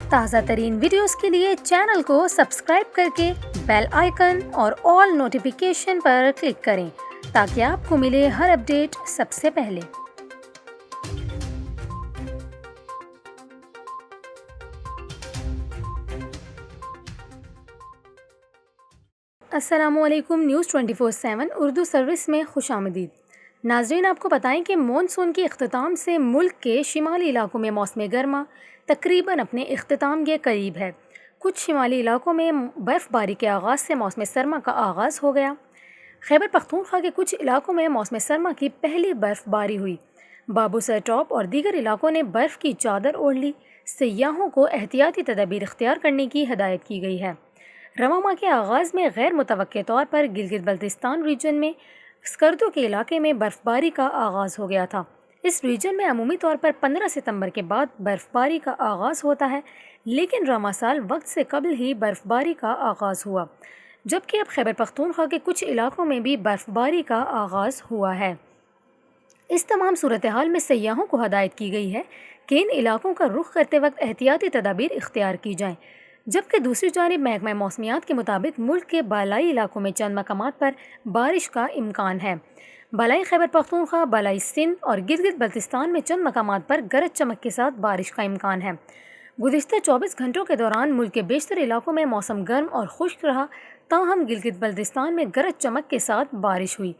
تازہ ترین ویڈیوز کے لیے چینل کو سبسکرائب کر کے بیل آئیکن اور آل نوٹیفیکیشن پر کلک کریں تاکہ آپ کو ملے ہر اپڈیٹ سب سے پہلے۔ السلام علیکم، نیوز 24/7 اردو سروس میں خوش آمدید۔ ناظرین، آپ کو بتائیں کہ مونسون کے اختتام سے ملک کے شمالی علاقوں میں موسم گرما تقریباً اپنے اختتام کے قریب ہے۔ کچھ شمالی علاقوں میں برف باری کے آغاز سے موسم سرما کا آغاز ہو گیا۔ خیبر پختونخوا کے کچھ علاقوں میں موسم سرما کی پہلی برف باری ہوئی۔ بابو سر ٹاپ اور دیگر علاقوں نے برف کی چادر اوڑھ لی۔ سیاحوں کو احتیاطی تدابیر اختیار کرنے کی ہدایت کی گئی ہے۔ رواں ماہ کے آغاز میں غیر متوقع طور پر گلگت بلتستان ریجن میں اسکردو کے علاقے میں برف باری کا آغاز ہو گیا تھا۔ اس ریجن میں عمومی طور پر 15 ستمبر کے بعد برف باری کا آغاز ہوتا ہے، لیکن رواں سال وقت سے قبل ہی برف باری کا آغاز ہوا، جبکہ اب خیبر پختونخوا کے کچھ علاقوں میں بھی برف باری کا آغاز ہوا ہے۔ اس تمام صورتحال میں سیاحوں کو ہدایت کی گئی ہے کہ ان علاقوں کا رخ کرتے وقت احتیاطی تدابیر اختیار کی جائیں، جبکہ دوسری جانب محکمہ موسمیات کے مطابق ملک کے بالائی علاقوں میں چند مقامات پر بارش کا امکان ہے۔ بالائی خیبر پختونخوا، بالائی سندھ اور گلگت بلتستان میں چند مقامات پر گرج چمک کے ساتھ بارش کا امکان ہے۔ گزشتہ 24 گھنٹوں کے دوران ملک کے بیشتر علاقوں میں موسم گرم اور خشک رہا، تاہم گلگت بلتستان میں گرج چمک کے ساتھ بارش ہوئی۔